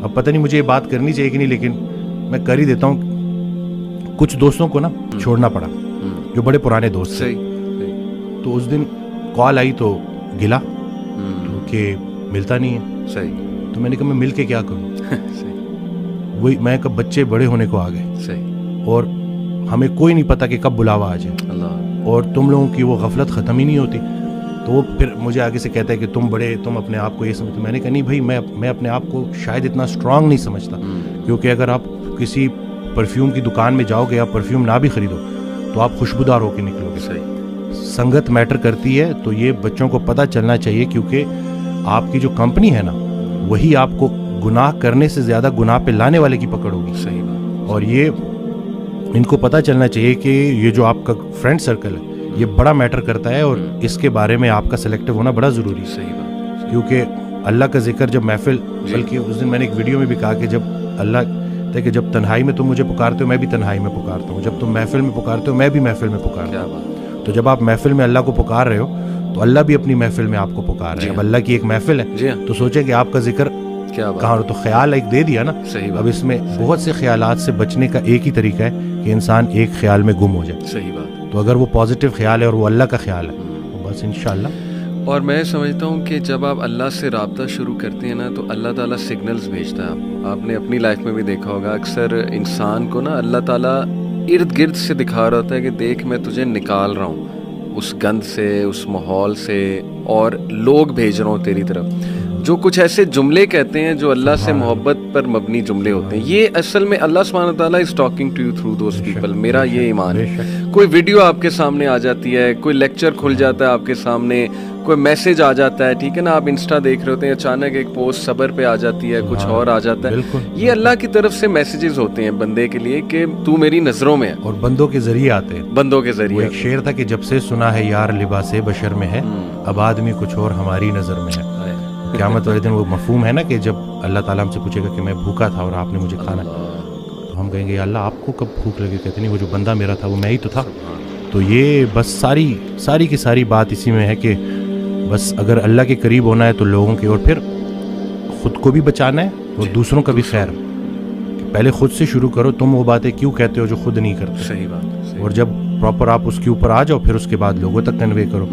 اب پتہ نہیں مجھے یہ بات کرنی چاہیے کہ نہیں، لیکن میں کر ہی دیتا ہوں. کچھ دوستوں کو نا چھوڑنا پڑا جو بڑے پرانے دوست تھے. تو اس دن کال آئی تو گلا کہ ملتا نہیں ہے. صحیح. تو میں نے کہا میں مل کے کیا کروں. وہی میں کب بچے بڑے ہونے کو آ گئے. صحیح. اور ہمیں کوئی نہیں پتا کہ کب بلاوا آ جائے. اللہ. اور تم لوگوں کی وہ غفلت ختم ہی نہیں ہوتی. تو وہ پھر مجھے آگے سے کہتا ہے کہ تم بڑے، تم اپنے آپ کو یہ سمجھتے. میں نے کہا نہیں بھائی، میں اپنے آپ کو شاید اتنا اسٹرانگ نہیں سمجھتا. کیونکہ اگر آپ کسی پرفیوم کی دکان میں جاؤ گے، آپ پرفیوم نہ بھی خریدو تو آپ خوشبودار ہو کے نکلو گے. صحیح. سنگت میٹر کرتی ہے. تو یہ بچوں کو پتہ چلنا چاہیے، کیونکہ آپ کی جو کمپنی ہے نا، وہی آپ کو گناہ کرنے سے زیادہ گناہ پہ لانے والے کی پکڑ ہوگی. صحیح بات. اور یہ ان کو پتہ چلنا چاہیے کہ یہ جو آپ کا فرینڈ سرکل ہے یہ بڑا میٹر کرتا ہے، اور اس کے بارے میں آپ کا سلیکٹو ہونا بڑا ضروری ہے. صحیح بات. کیونکہ اللہ کا ذکر جب محفل، بلکہ اس دن میں نے ایک ویڈیو میں بھی کہا کہ جب اللہ کہ جب تنہائی میں تم مجھے پکارتے ہو میں بھی تنہائی میں پکارتا ہوں، جب تم محفل میں پکارتے ہو میں بھی محفل میں پکارتا ہوں. تو جب آپ محفل میں اللہ کو پکار رہے ہو تو اللہ بھی اپنی محفل میں آپ کو پکار رہے ہیں. اب اللہ کی ایک محفل ہے تو سوچیں کہ آپ کا ذکر کہاں ہو. تو خیال ایک دے دیا نا. اب اس میں بہت سے خیالات سے بچنے کا ایک ہی طریقہ ہے کہ انسان ایک خیال میں گم ہو جائے. صحیح بات. تو اگر وہ پازیٹیو خیال ہے اور وہ اللہ کا خیال ہے تو بس انشاءاللہ. اور میں سمجھتا ہوں کہ جب آپ اللہ سے رابطہ شروع کرتے ہیں نا تو اللہ تعالیٰ سگنلز بھیجتا ہے. آپ نے اپنی لائف میں بھی دیکھا ہوگا، اکثر انسان کو نا اللہ تعالیٰ ارد گرد سے دکھا رہا ہوتا ہے کہ دیکھ میں تجھے نکال رہا ہوں اس گند سے، اس ماحول سے، اور لوگ بھیج رہا ہوں تیری طرف جو کچھ ایسے جملے کہتے ہیں جو اللہ سے محبت پر مبنی جملے ہوتے ہیں. یہ اصل میں اللہ سبحانہ تعالیٰ is talking to you through those people. میرا یہ ایمان ہے. کوئی ویڈیو آپ کے سامنے آ جاتی ہے، کوئی لیکچر کھل جاتا ہے آپ کے سامنے، کوئی میسج آ جاتا ہے، ٹھیک ہے نا، آپ انسٹا دیکھ رہے ہوتے ہیں، اچانک ایک پوسٹ صبر پہ آ جاتی ہے، کچھ اور آ جاتا ہے. یہ اللہ کی طرف سے میسیجز ہوتے ہیں بندے کے لیے کہ تو میری نظروں میں ہے. اور بندوں کے ذریعے آتے ہیں. بندوں کے ذریعے. ایک شعر تھا کہ جب سے سنا ہے یار لباس بشر میں ہے، اب آدمی کچھ اور ہماری نظر میں ہے. قیامت والے دن وہ مفہوم ہے نا کہ جب اللہ تعالیٰ ہم سے پوچھے گا کہ میں بھوکا تھا اور آپ نے مجھے کھانا، تو ہم کہیں گے یا اللہ آپ کو کب بھوک لگی؟ کہتے نہیں وہ جو بندہ میرا تھا وہ میں ہی تو تھا. تو یہ بس ساری کی ساری بات اسی میں ہے کہ بس اگر اللہ کے قریب ہونا ہے تو لوگوں کے، اور پھر خود کو بھی بچانا ہے اور دوسروں کا بھی خیر. پہلے خود سے شروع کرو. تم وہ باتیں کیوں کہتے ہو جو خود نہیں کرتے. صحیح بات. اور جب پراپر آپ اس کے اوپر آ جاؤ پھر اس کے بعد لوگوں تک کنوے کرو.